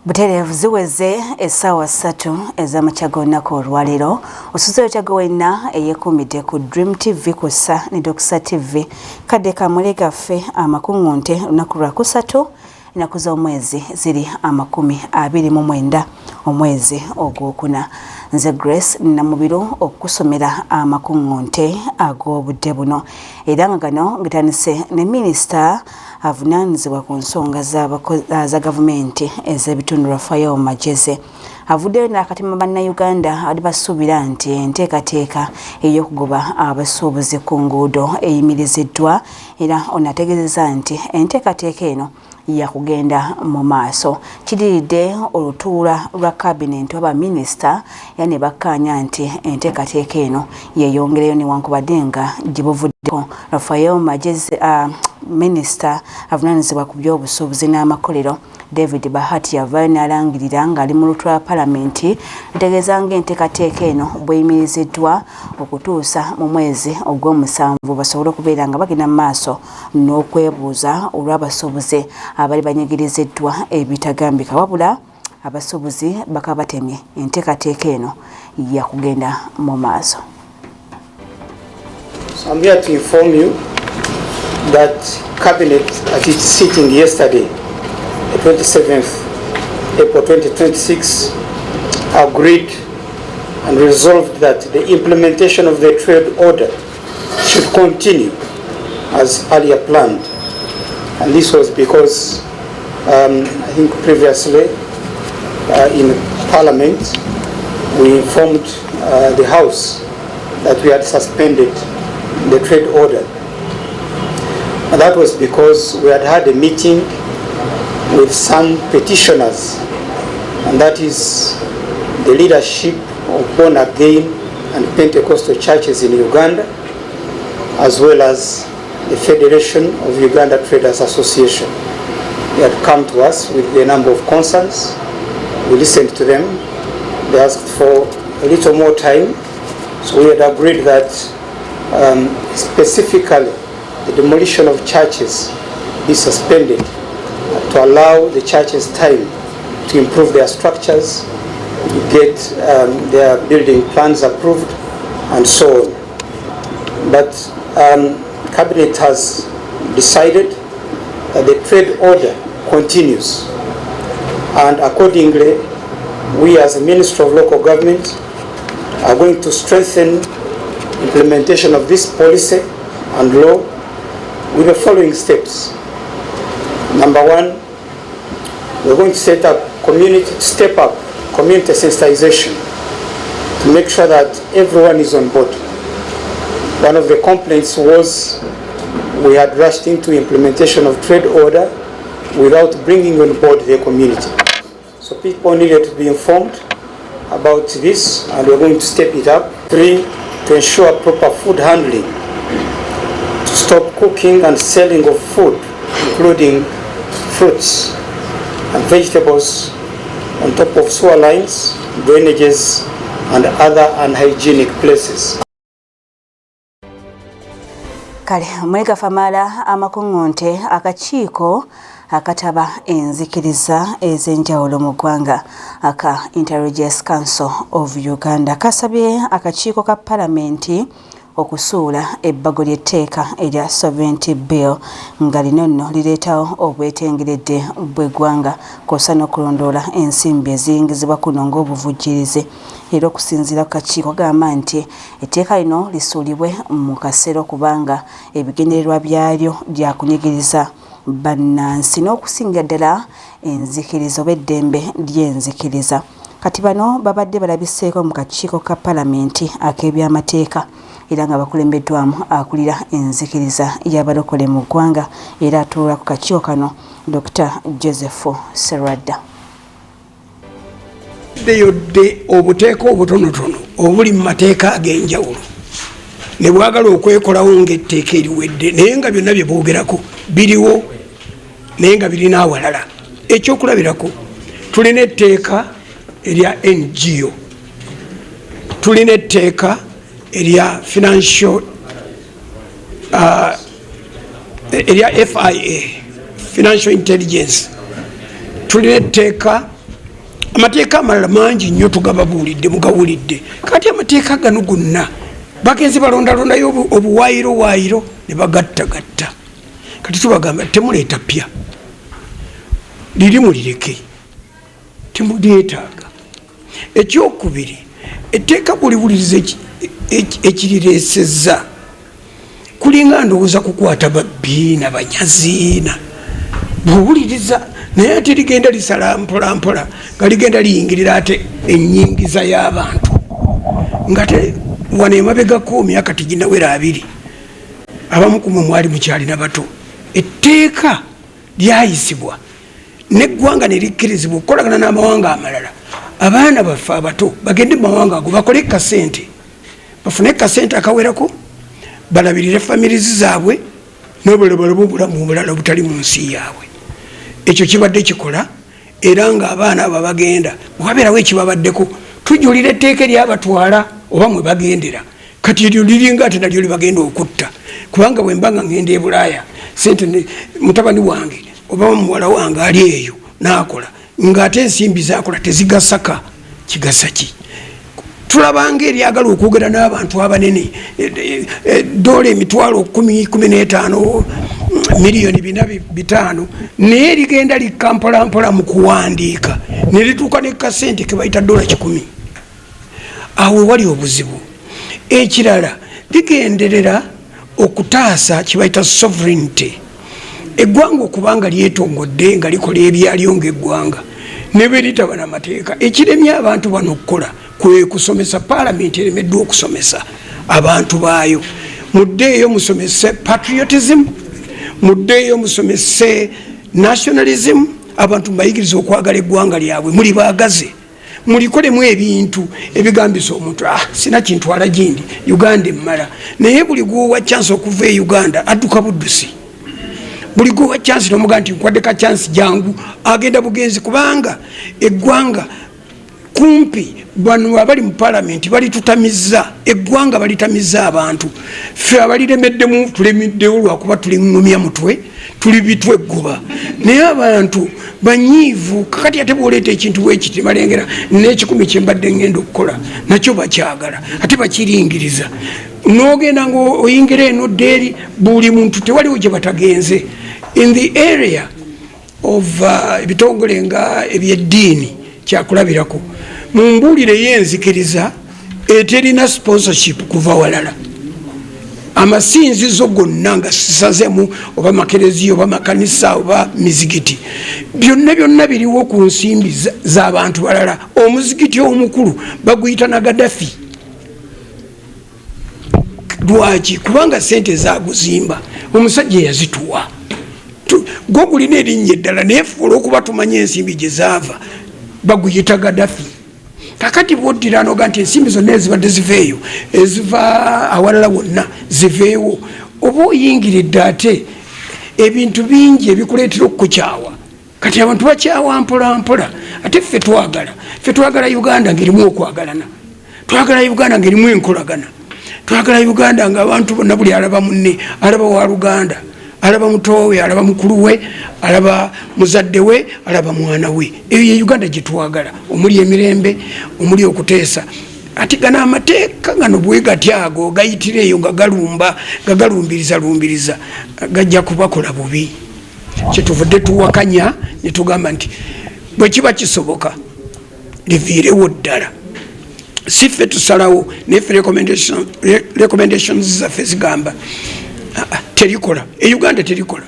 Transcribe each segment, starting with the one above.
Butereevu ziweze essaawa 3 ez'amakya g'olunaku olwaleero osuze otyago wenna eyeekuumidde ku Dream TV kussa ne Doxa TV kadde kamule gaffe amakuŋŋunte olunaku lwa kusatu ennaku z'omwezi ziri 29 omwezi ogwokuna. Nze Grace Namubiro okusomera amakuŋŋunte ag'obudde buno era nga gano gatandise ne minisita avunaanyizibwa ku nsonga za gavumenti ez'ebitundu Raphael Magezi avuddeyo n'akatima bannayuganda ali basuubira nti enteekateeka ey'okugoba abasuubuzi ku nguudo eyimiriziddwa era onategeezezza nti enteekateeka eno yakugenda mu maaso. Kidiridde olutuula lwa kabinenti oba minisita era ne bakkaanya nti enteekateeka eno yeeyongereyo newankubadde nga gibuvuddeko. Raphael Magezi minisita avunaanyizibwa ku by'obusuubuzi n'amakolero David Bahati yavaayo n'alangirira ng'ali mu lutuula lwa palamenti lutegeeza ng'enteekateeka eno bweyimiriziddwa okutuusa mu mwezi ogw'omusanvu basobole okubeera nga bagenda mu maaso n'okwebuuza olw'abasuubuzi abali banyigiriziddwa ebitagambika wabula abasuubuzi bakaba batemye enteekateeka eno yakugenda mu maaso. So I'm here to inform you that Cabinet at its sitting yesterday, the 27th April 2026, agreed and resolved that the implementation of the trade order should continue as earlier planned. And this was because I think previously in Parliament we informed the House that we had suspended the trade order. And that was because we had had a meeting with some petitioners, and that is the leadership of Born Again and Pentecostal churches in Uganda, as well as the Federation of Uganda Traders Association. They had come to us with a number of concerns. We listened to them. They asked for a little more time, so we had agreed that specifically the demolition of churches be suspended to allow the churches time to improve their structures, to get their building plans approved, and so on. But Cabinet has decided that the trade order continues, and accordingly we as a Ministry of Local Government are going to strengthen implementation of this policy and law with the following steps. Number one, we're going to step up community sensitization to make sure that everyone is on board. One of the complaints was we had rushed into implementation of trade order without bringing on board the community. So people needed to be informed about this, and we're going to step it up. 3, to ensure proper food handling, to stop cooking and selling of food, including fruits and vegetables, on top of sewer lines, drainages, and other unhygienic places. Kale mwega famala amakuŋŋunte akakiiko akataba enzikiriza ez'enjawulo mu ggwanga aka Inter-Religious Council of Uganda kasabye akakiiko ka palamenti okusuula ebbago ly'etteeka erya Sovereignty Bill nga lino nno lireetawo obwetengeredde bw'eggwanga kw'ossa n'okulondoola ensimbi eziyingizibwa kuno ng'obuvujjirizi. Era okusinziira ku kakiiko gamba nti etteeka lino lisuulibwe mu kaseero kubanga ebigendererwa byalyo bya kunyigiriza bannansi n'okusingira ddala enzikiriza oba eddembe ly'enzikiriza. Kati bano babadde balabiseeko mu kakiiko ka palamenti ak'ebyamateeka era nga bakulembeddwamu akulira enzikiriza y'abalokole mu ggwanga era atuula ku kakiiko kano Dr. Joseph Serwadda. Yodde obuteeka obutonotono obuli mu mateeka ag'enjawulo ne bwagala okwekolawo ng'etteeka eriwedde naye nga byonna bye boogerako biriwo naye nga birina awalala. Ekyokulabirako tulina etteeka erya NGO, tulina etteeka erya financial erya FIA, financial intelligence, tulina etteeka amateeka amalala mangi nnyo tugababuulidde mugawulidde kati amateeka gano gonna bagenzi balondalondayo obuwaayiro ne bagattagatta kati tubagamba temuleeta pya liri mulireke temulyetaaga. Ekyokubiri etteeka buliwuliriza ekirireesezza kulinga ndowooza kukwata babbiina banyaziina bwowuliriza naye ate ligenda lisala mpolampola nga ligenda liyingirira ate ennyingiza y'abantu nga te wano emabegako myaka tiginawera 2 abamu kumwe mwali mukyalina bato etteeka lyayisibwa neggwanga ne likkirizibwa okukolagana n'amawanga amalala abaana baffe abato bagende mu mawanga ago bakole kasente bafune kasente akawerako balabirire famirizi zaabwe n'obulamu obulala obutali mu nsi yaabwe. Ekyo kibadde kikola era ng'abaana abo bagenda bwabeerawo ekibabaddeko tujulira etteeka eryabatwala oba mwe bagendera kati eryo liringa ate nalyo libagenda okutta kubanga bwe mbanga ngenda e Bulaaya sente mutabani wange oba muwala wange ali eyo n'akola ng'ate ensimbi zakola tezigasaka kigasa ki? Tulabanga eryagala okwogera n'abantu abanene dola emitwalo 10-15 miliyoni 4-5 naye ligenda likampolampola mu kuwandiika ne lituuka ne kasente ke bayita $10. Awo wali obuzibu. Ekirala ligenderera okutaasa kibayita sovereignty. Eggwanga okubanga lyetongodde nga likola ebyalyo ng'eggwanga ne bwe litaba n'amateeka ekiremye abantu bano okukola kwe kusomesa paalamenti eremeddwa okusomesa abantu baayo. Muddeeyo musomese patriotism, muddeeyo musomese nationalism, abantu mbayigiriza okwagala eggwanga lyabwe muli baagaze mulikolemu ebintu ebigambisa omuntu sina kintwala gindi Uganda emmala naye buli gwowa chance okuva e Uganda adduka buddusi buli gwowa chance nomuga nti nkwadde ka chance jangu agenda bugenzi kubanga eggwanga kumpi bano abali mu parliament balitutamiza eggwanga balitamiza abantu ffe abaliremeddemu tulemiddewo lwakuba tuli ŋŋumya mutwe tuli bitwe ggoba naye abantu banyiivu kakati ate bwoleeta ekintu bwekiti balengera n'ekikumi kyembadde ngenda okukola nakyo bakyagala ate bakiringiriza n'ogenda ng'oyingira eno ddeeri buli muntu tewaliwo gye batagenze in the area of ebitongole nga ebyeddiini kyakulabirako mu mbuulire y'enzikiriza eterina sponsorship kuva walala amasinzizo gonna nga sisazemu oba makereziya oba makanisa oba mizigiti byonna biriwo ku nsimbi z'abantu balala. Omuzigiti omukulu baguyita na Gaddafi. Lwaki? Kubanga sente zaguzimba omusajja yazituwa gwe gulina erinnya eddala naye fuula okuba tumanye ensimbi gye zaava baguyita Gaddafi. Kakati bwoddira noga nti ensimbi zonna ezibadde ziveeyo eziva awalala wonna ziveewo oba oyingiridde ate ebintu bingi ebikuleetera okukukyawa kati abantu bakyawa mpolampola ate ffe twagala Uganda ngerimu okwagalana twagala Uganda ngerimu enkolagana twagala Uganda nga abantu bonna buli alaba munne alaba wa Luganda alaba mutowe alaba mukulu we alaba muzadde we alaba mwana we eyo ye Uganda gye twagala omuli emirembe omuli okuteesa ati gana amateeka gano bwe gatyago gayitire eyo nga galumbiriza gajja kubakola bubi. Kyetuvudde tuwakanya ne tugamba nti bwe kiba kisoboka liviirewo ddala si ffe tusalawo neffe recommendations zaffe zigamba terikola Uganda terikola.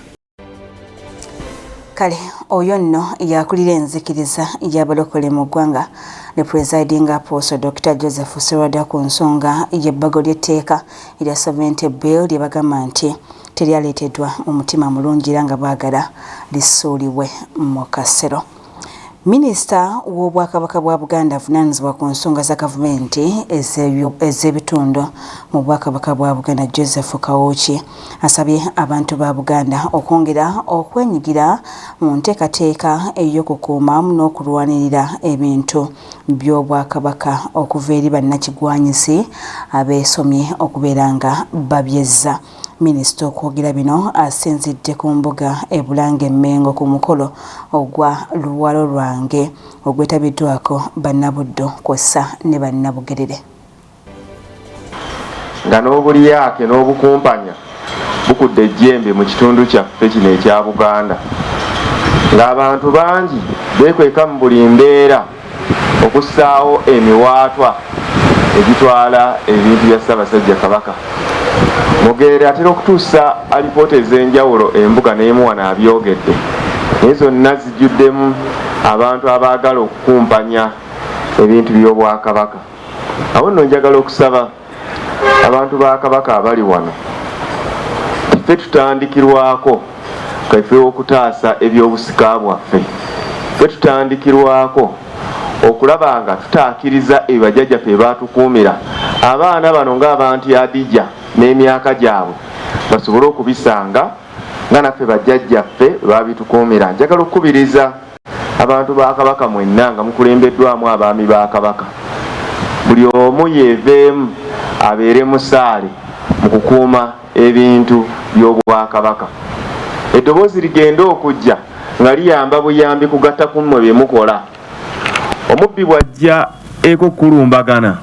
Kale oyo nno yakulira enzikiriza y'abalokole mu ggwanga ne presiding apostle Dr. Joseph Serwada ku nsonga y'ebbago ly'etteeka erya sovereignty bill lye bagamba nti teryaleeteddwa omutima mulungi era nga baagala lissuulibwe mu kasero. Minisita w'Obwakabaka bwa Buganda avunaanyizibwa ku nsonga za gavumenti ez'ebitundu mu Bwakabaka bwa Buganda Joseph Kawuki asabye abantu ba Buganda okwongera okwenyigira mu nteekateeka ey'okukuuma n'okulwanirira ebintu by'Obwakabaka okuva eri bannakigwanyisi abeesomye okubeera nga babyezza. Minisita okwogera bino asinzidde ku mbuga e Bulange Mmengo ku mukolo ogwa Luwalo Lwange ogwetabiddwako bannabuddo kw'ossa ne bannabugerere. Nga n'obulyake n'obukumpanya bukudde ejjembe mu kitundu kyaffe kino ekya Buganda, ng'abantu bangi beekweka mu buli mbeera okussaawo emiwaatwa egitwala ebintu bya Ssaabasajja Kabaka. Mugerere atera okutuusa alipoota ez'enjawulo embuga n'emu wano abyogedde, naye zonna zijjuddemu abantu abaagala okukumpanya ebintu by'Obwakabaka. Awo nno njagala okusaba abantu ba Kabaka abali wano, ffe tutandikirwako kaife okutaasa ebyobusika bwaffe, ffe tutandikirwako okulaba nga tutaakiriza ebibajjajjaffe baatukuumira abaana bano ng'abantu yadijja n'emyaka gyabwe basobole okubisanga nga naffe bajjajjaffe babitukuumira. Njagala okukubiriza abantu ba Kabaka mwenna nga mukulembeddwamu abaami ba Kabaka, buli omu yeeveemu abeere musaale mu kukuuma ebintu by'Obwakabaka. Eddoboozi ligenda okujja nga liyamba buyambi kugatta ku mmwe bye mukola. Omubbi bw'ajja ekukulumbagana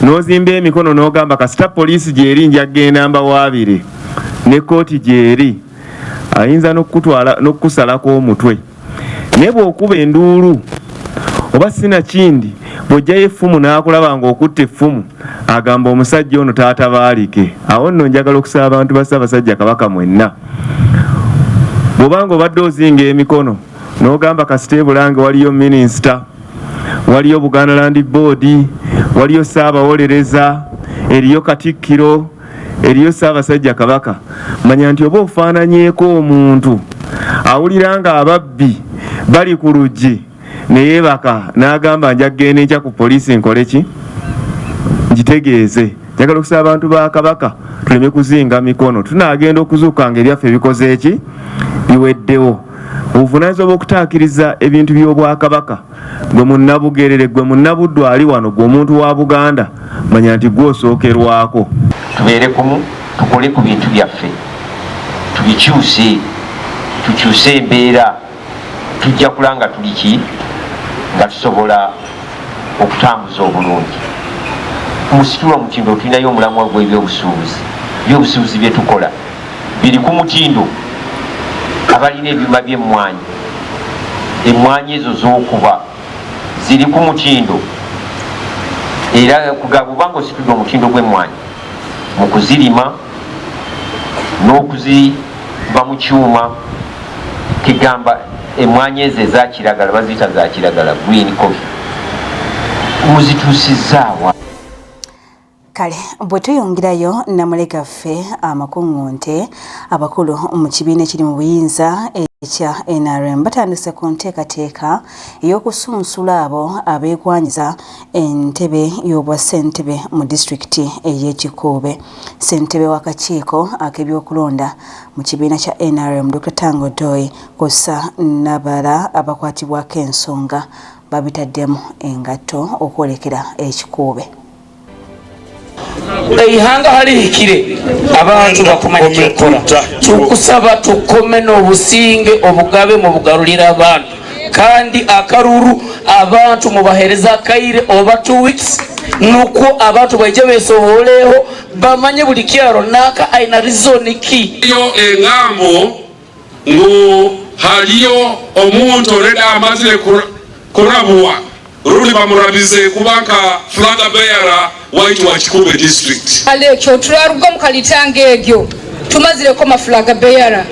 n'ozimba emikono n'ogamba kasita poliisi gy'eri nja kgenda mbawaabire ne kkooti gy'eri, ayinza n'okutwala n'okusalako omutwe. Naye bw'okuba enduulu oba sinakindi bw'ojjayo effumu n'akulaba ng'okutta effumu agamba omusajja ono taatabaalike. Awo nno njagala okusaba abantu ba Ssaabasajja Kabaka mwenna, bw'obanga obadde ozinga emikono n'ogamba kasita e Bulange waliyo minisita, waliyo Buganda Land Board, waliyo Ssaabawolereza, eriyo Katikkiro, eriyo Ssaabasajja Kabaka, manya nti oba ofaananyeeko omuntu awulira nga ababbi bali ku luggi ne yeebaka n'agamba nja kgenda enkya ku poliisi nkole ki, ngitegeeze. Njagala okusaba abantu ba Kabaka tuleme kuzinga mikono, tunaagenda okuzuuka nga ebyaffe bikoze eki, biweddewo. Obuvunaanyizibwa bw'okutaakiriza ebintu by'Obwakabaka, gwe munnabugerere, gwe munnabuddu ali wano, gwe omuntu wa Buganda, manya nti gwe osookerwako. Tubeere kumu, tukole ku bintu byaffe, tubikyuse, tukyuse embeera, tujja kulanga tuli ki nga tusobola okutambuza obulungi. Musitula mutindo tulinayo omulamwa gw'ebyobusuubuzi. Ebyobusuubuzi bye tukola biri ku mutindo. Abalina ebyuma by'emmwanyi, emmwanyi ezo z'okuba ziri ku mutindo, era kubanga ositudde omutindo gw'emmwanyi mu kuzirima n'okuziba mu kyuma, kigamba emmwanyi ezo eza kiragala baziyita za kiragala, green coffee, muzituusizaawa. Kale bwe tuyongerayo Namulega ffe amakuŋŋunte abakulu mu kibiina ekiri mu buyinza ekya NRM batandise ku nteekateeka ey'okusunsula abo abeegwanyiza entebe y'obwa ssentebe mu disitulikiti ey'Ekikuube. Ssentebe w'akakiiko ak'ebyokulonda mu kibiina kya NRM Dr. Tango Doi kw'ossa n'abalala abakwatibwako ensonga babitaddemu engatto okwolekera Ekikuube. Eihanga haliikire abantu bakumanye kola tukusaba tukome n'obusinge obugabe mu bugalulira abantu kandi akaruru abantu mubahereza akaire oba 2 weeks nuko abantu baije besoboleho bamanye buli kyaro naka aina reason ki yo engambo ngo haliyo omuntu oleda amazire kurabwa ruli bamurabize kubanka flaga bearer waitu wa Kikuube district. Alekyo tularuga mu kalitange egyo tumazireko maflaga bearer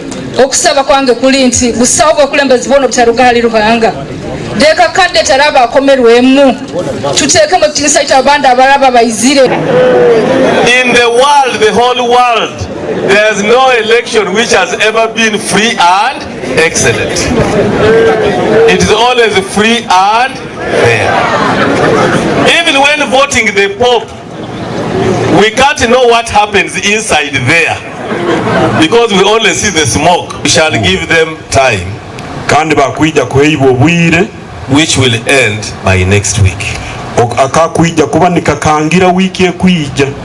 okusaba kwange kuli nti busawo bw'okulembeza bono butaruga hali Ruhanga deka kadde taraba akomerwemu tuteeke mu kinisa ky'abandi abalaba bayizire. In the world, the whole world, there is no election which has ever been free and excellent. It is always free and fair. Even when voting the Pope, we can't know what happens inside there because we only see the smoke. We shall give them time, which will end by next week.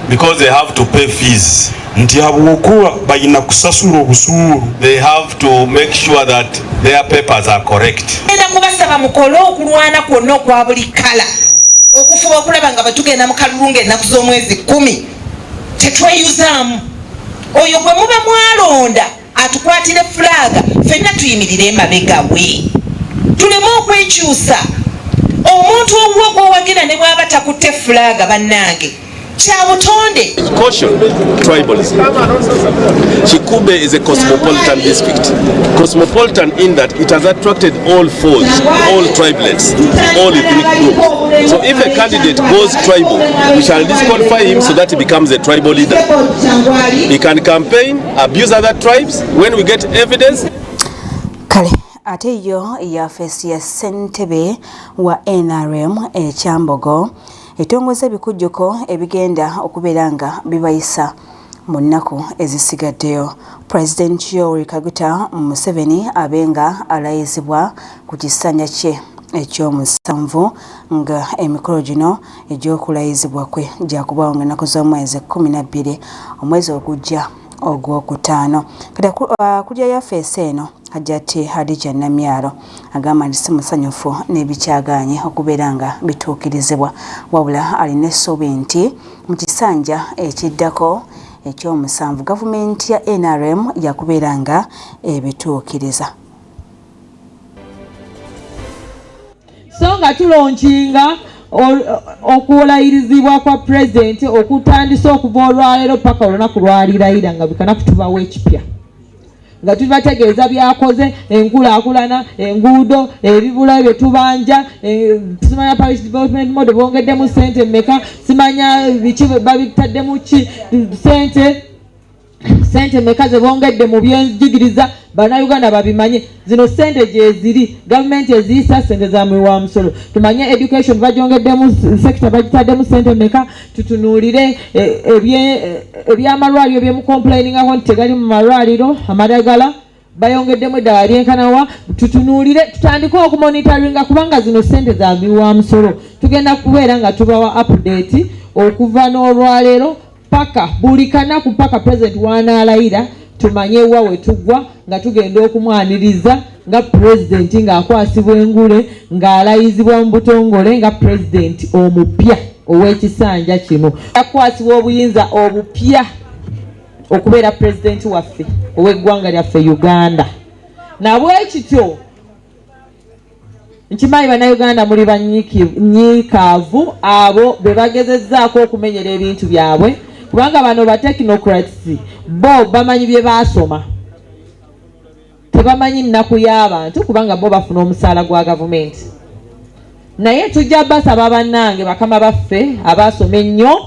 Because they have to pay fees. nti abokuba bayina kusasula obusuulu. They have to make sure that their papers are correct. Era kubasaba mukolo okulwana kwonna okwa buli kala okufuba okulaba nga batugenda mu kalulunga ennaku z'omwezi 10 tetweyuzaamu oyo gwe muba mwalonda atukwatire fulaga ffenna tuyimirire emabega we tuleme okwekyusa omuntu owuwo gwowagira ne bw'aba takutte fulaga bannange kyabutonde. Caution tribalism. Chikube is a cosmopolitan district. Cosmopolitan in that it has attracted all folds, all tribelets, all ethnic groups. So if a candidate goes tribal, we shall disqualify him so that he becomes a tribal leader. He can campaign, abuse other tribes. When we get evidence. Kale. Ate yo ya fesi ya Ssentebe wa NRM Kyambogo etongoza ebikujjuko ebigenda okubeera nga bibayisa mu nnaku ezisigaddeyo. President Yoweri Kaguta Museveni abenga alayizibwa ku kisanja kye ekyomusanvu nga emikolo gino egy'okulayizibwa kwe gyakubaawo nga ennaku z'omwezi 12 omwezi ogujja ogwokutaano. Kati kulya yafeesi eno Hajjati Hadija Namyalo agamba nti si musanyufu n'ebikyaganye okubeera nga bituukirizibwa wabula alina essuubi nti mu kisanja ekiddako ekyomusanvu gavumenti ya NRM yakubeera nga ebituukiriza. So nga tulonkinga okulayirizibwa kwa president okutandisa okuva olwaleero paka olunaku lwalirayira nga bikana kutubawo ekipya nga tubategeeza byakoze enkulaakulana enguudo ebibula bye tubanja simanya parish development model bongeddemu ssente mmeka simanya biki babitaddemu ki ssente mmeka ze bongedde mu byenjigiriza bannayuganda babimanye zino ssente gyeziri gavumenti eziyisa ssente za mwiwa musolo tumanye education bagyongeddemu sector bagitaddemu ssente mmeka tutunuulire ebyamalwaliro byemucomplainingako nti tegali mu malwaliro amadagala bayongeddemu eddala lyenkanawa tutunuulire tutandike okumonitoringa kubanga zino ssente za mwiwa musolo tugenda kubeera nga tubawa update okuva n'olwaleero paka buli kanaku paka president wanaalayira tumanye wa we tugwa nga tugenda okumwaniriza nga president ng'akwasibwa engule ng'alayizibwa mu butongole nga president omupya ow'ekisanja kino akwasibwa obuyinza obupya okubeera president waffe ow'eggwanga lyaffe Uganda. Nabwekityo nkimanyi bannayuganda muli banyiikaavu abo be bagezezzaako okumenyera ebintu byabwe kubanga bano ba technocrats bo bamanyi bye baasoma tebamanyi nnaku y'abantu kubanga bo bafuna omusaala gwa gavumenti. Naye tujja basaba bannange bakama baffe abaasoma ennyo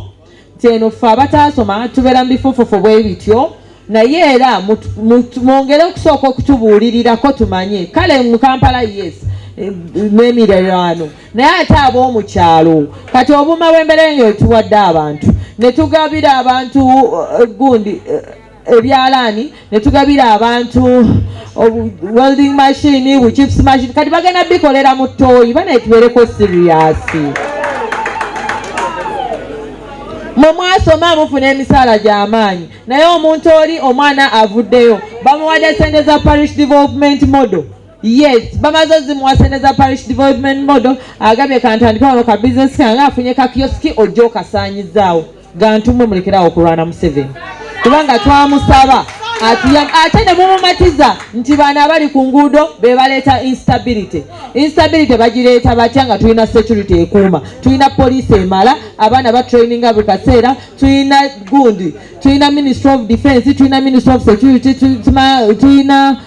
nti eno ffe abataasoma tubeera mu bifofofo bwe bityo naye era mwongere okusooka okutubuulirirako tumanye kale mu Kampala yes n'emiriraano naye ate ab'omukyalo kati obuuma bw'embeera enyo tuwadde abantu ne tugabira abantu gundi ebyalaani ne tugabira abantu welding machine chips machine kati bagenda bikolera mu ttooyi banetubereko serious mwe mwasoma mufuna emisaala gy'amaanyi naye omuntu oli omwana avuddeyo bamuwadde ssente za parish development model. Yes, bamaze zimuwa ssente za parish development model agambye kantandika wano ka business kange afunye ka kioski ojja okasaanyizaawo gantumwe mulekerawo okulwana Museveni kubanga twamusaba ate ne mumumatiza nti bano abali ku nguudo be baleeta instability bagireeta batya nga tulina security ekuuma tulina poliisi emala abaana batraininga buli kaseera tulina gundi tulina ministry of defense tulina ministry of security tulina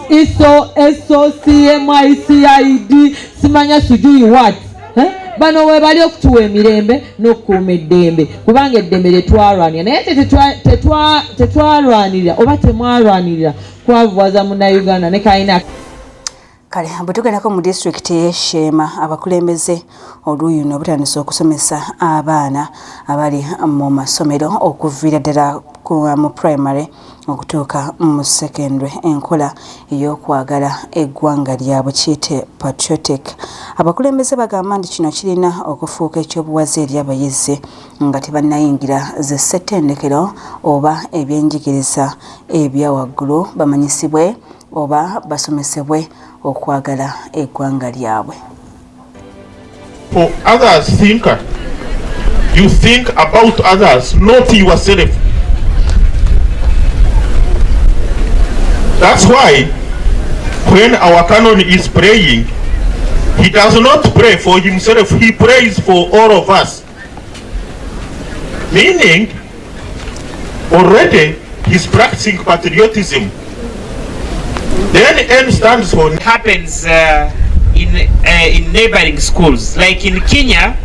ISO CMI CID simanya sujui what bano we bali okutuwa emirembe n'okukuuma eddembe kubanga eddembe lyetwalwanira naye tetwalwanirira oba temwalwanirira kwavuwaza munnayuganda ne kalina. Kale bwe tugendako mu disitulikiti y'Eshema abakulembeze oluuyi luno butandise okusomesa abaana abali mu masomero okuviira ddala mu primary okutuuka mu secondary. Enkola ey'okwagala eggwanga lyabwe kiyite patriotic. Abakulembeze bagamba nti kino kirina okufuuka ekyobuwaze eri abayizi nga tebannayingira ze ssettendekero oba ebyenjigiriza ebya waggulu, bamanyisibwe oba basomesebwe okwagala eggwanga lyabwe. For others thinker, you think about others, not yourself. That's why when our canon is praying, he does not pray for himself, he prays for all of us. Meaning, already he's practicing patriotism. Then N stands for... It happens in neighboring schools. Like in Kenya,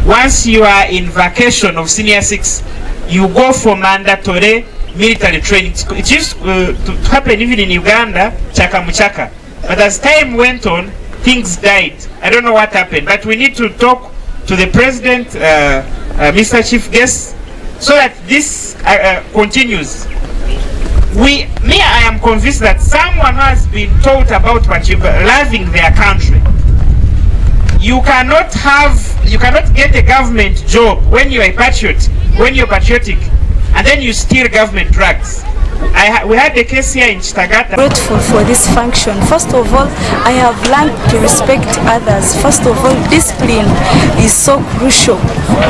once you are in vacation of senior 6, you go for mandatory military training. It used to happen even in Uganda, Chaka Muchaka. But as time went on, things died. I don't know what happened, but we need to talk to the president, Mr. Chief Guest, so that this continues. I am convinced that someone who has been taught about loving their country. You cannot get a government job when you are a patriot, when you're patriotic, and then you steal government drugs. We had a case here in Chitagata. Grateful for this function. First of all, I have learned to respect others. First of all, discipline is so crucial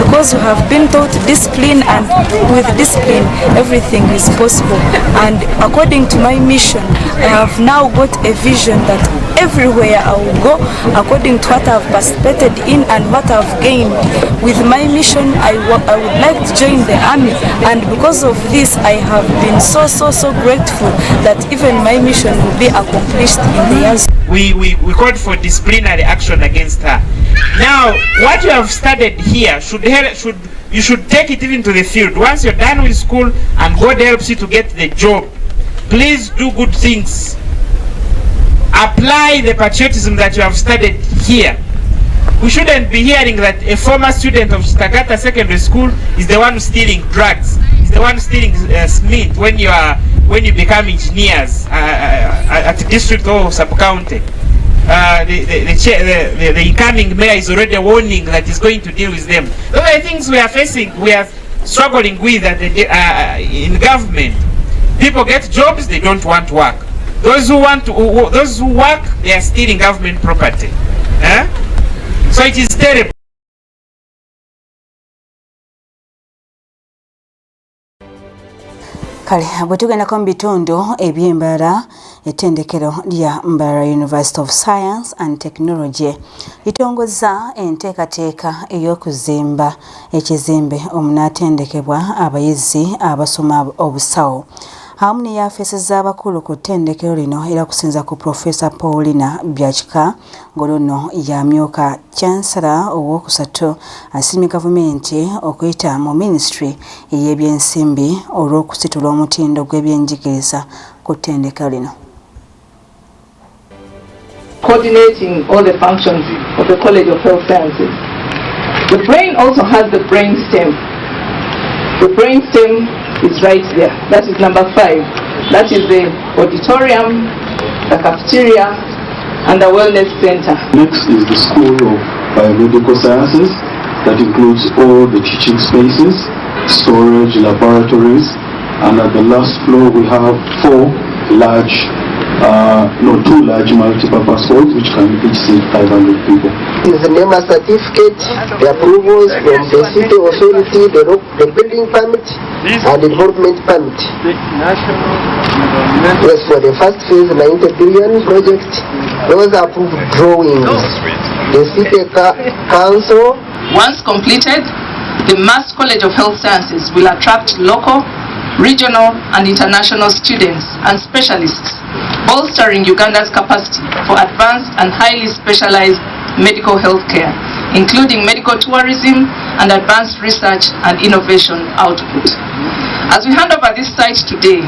because we have been taught discipline, and with discipline, everything is possible. And according to my mission, I have now got a vision that everywhere I will go, according to what I've participated in and what I've gained with my mission, I would like to join the army. And because of this, I have been so grateful that even my mission will be accomplished in the years. We called for disciplinary action against her. Now, what you have studied here you should take it even to the field. Once you're done with school and God helps you to get the job, please do good things. Apply the patriotism that you have studied here. We shouldn't be hearing that a former student of Chitagata Secondary School is the one stealing drugs. Is the one stealing cement when you become engineers at the district or sub-county. The incoming mayor is already warning that he's going to deal with them. Those are the things we are struggling with in government. People get jobs, they don't want to work. Those who work, they are stealing government property. So it is terrible. Kale bwe tugendako mu bitundu eby'Embarara, ettendekero lya Mbarara University of Science and Technology litongozza enteekateeka ey'okuzimba ekizimbe omunaatendekebwa abayizi abasoma obusawo. Awamu ne yafeesi z'abakulu ku ttendekero lino era kusinza ku Professor Paulina Byachika ng'olunno yamyuka Chancellor ow'okusatu asiimye gavumenti okuyita mu Ministry y'ebyensimbi olw'okusitula omutindo gw'ebyenjigiriza ku ttendekero lino. Coordinating all the functions of the College of Health Sciences. The brain also has the brain stem. The brain stem is right there. That is number 5. That is the auditorium, the cafeteria, and the wellness center. Next is the School of Biomedical Sciences. That includes all the teaching spaces, storage, laboratories, and at the last floor we have 2 large multi-purpose halls which can each seat 500 people. This is the NEMA certificate, the approvals from the city authority, the building permit and the development permit. Yes, for the first phase 90 billion project, those are approved drawings. The city council. Once completed, the Mass College of Health Sciences will attract local, regional and international students and specialists, bolstering Uganda's capacity for advanced and highly specialized medical health care, including medical tourism and advanced research and innovation output. As we hand over this site today,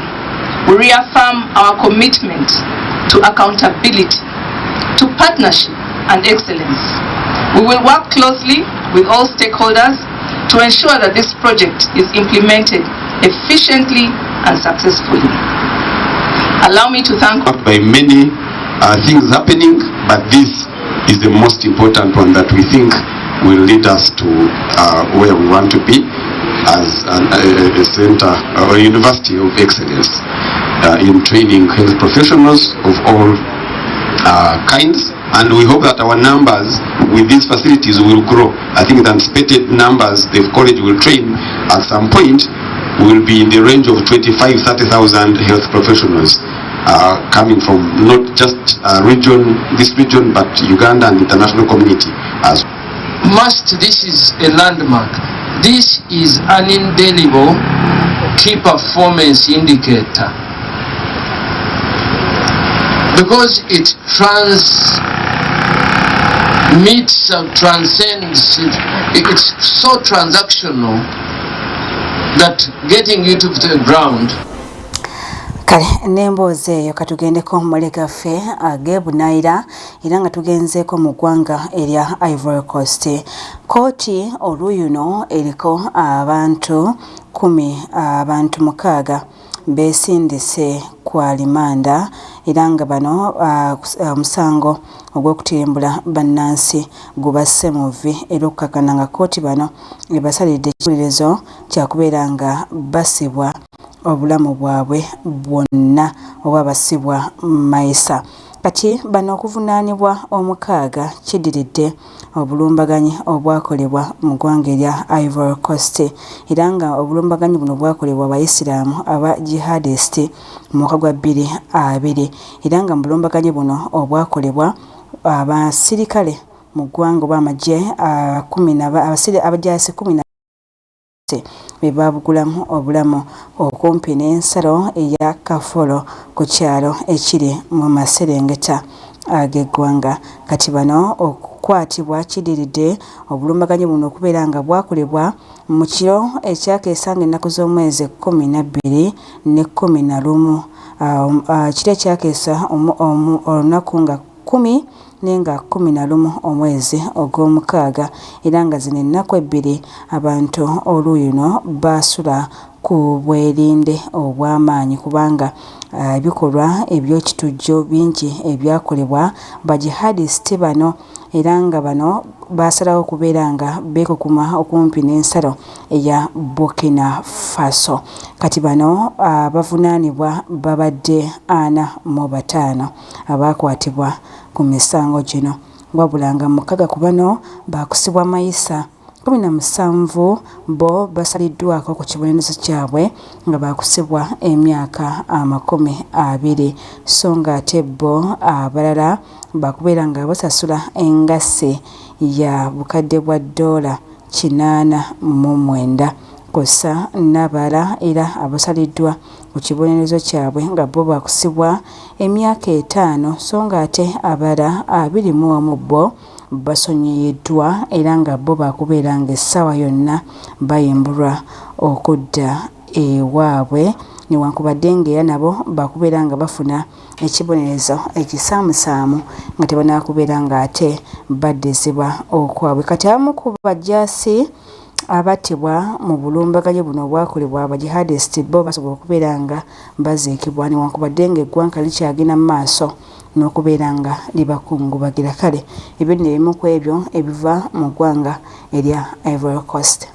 we reaffirm our commitment to accountability, to partnership and excellence. We will work closely with all stakeholders to ensure that this project is implemented efficiently and successfully. Allow me to thank by many things happening, but this is the most important one that we think will lead us to where we want to be as a center or a university of excellence in training health professionals of all kinds. And we hope that our numbers with these facilities will grow. I think the anticipated numbers the college will train at some point will be in the range of 25,000-30,000 health professionals coming from not just this region, but Uganda and international community as well. This is a landmark. This is an indelible key performance indicator because it transcends, it's so transactional that getting you to the ground. Kale n'emboozi eyo katugendeko mule gaffe ag'ebunaayira era nga tugenzeko mu ggwanga erya Ivory Coast. Kooti oluyuno eriko abantu 6 beesindise kwa limanda era nga bano omusango ogw'okutimbula bannansi gubasse mu vvi era okukakana nga kooti bano ebasalidde ekiwulirizo kyakubeera nga basibwa obulamu bwabwe bwonna oba basibwa mayisa. Kati bano okuvunaanibwa 6 kiddiridde obulumbaganyi obwakolebwa mu ggwanga erya Ivory Coast era nga obulumbaganyi buno bwakolebwa abayisiraamu aba jihadist mu mwaka gwa 2020 era nga mu bulumbaganyi buno obwakolebwa abasirikale mu ggwanga oba amagye abajaasi 10 bebabugulamu obulamu okumpi n'ensalo eya Kafolo ku kyalo ekiri mu maserengeta ag'eggwanga. Kati bano okukwatibwa kiddiridde obulumbaganyi buno okubeera nga bwakolebwa mu kiro ekyakeesanga ennaku z'omwezi 12 ne 11 kiro ekyakeesa olunaku nga 10 nenga 11 omwezi ogw'omukaaga era nga zino ennaku 2 abantu oluyuno basula ku bwerinde obw'amaanyi kubanga ebikolwa eby'ekitujjo bingi ebyakolebwa bajihadisiti bano era nga bano basalawo okubeera nga beekukuma okumpi n'ensalo eya Burkina Faso. Kati bano abavunaanibwa babadde 45 abakwatibwa ku misango gino wabula nga 6 ku bano bakusibwa mayisa, 17 bo basaliddwako ku kibonerezo kyabwe nga bakusibwa emyaka 20 so nga ate bo abalala bakubeera nga basasula engassi ya bukadde bwa $809 kosa n'abala era abasaliddwa ku kibonerezo kyabwe nga bo bakusibwa emyaka 5 so nga ate abala 21 bo basonyiyiddwa era nga bo bakubeera nga essaawa yonna bayimbulwa okudda ewaabwe newankubadde ng'era nabo bakubeera nga bafuna ekibonerezo ekisaamusaamu nga tebanakubeera nga ate baddizibwa okwabwe. Kati abamu ku bajaasi abattibwa mu bulumbaganyi buno obwakolebwa abajihadisiti bo basobola okubeera nga baziikibwa newankubadde ng'eggwanga likyagenda mu maaso n'okubeera nga libakungubagira. Kale ebyo nno ebimu ku ebyo ebiva mu ggwanga erya Ivory Coast.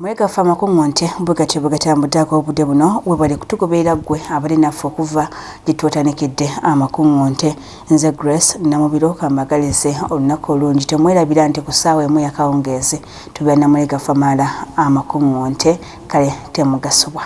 Mwega fama kungonte bugati bugatambudako obudde buno webale kutugoberera gwe abali naffe okuva gitwotanikidde amakungonte. Nze Grace namubiro kamagalize olunaku olungi temwerabira nti ku ssaawa emu yakawungeezi tubeera na Mwega famala amakungonte kale temugasubwa.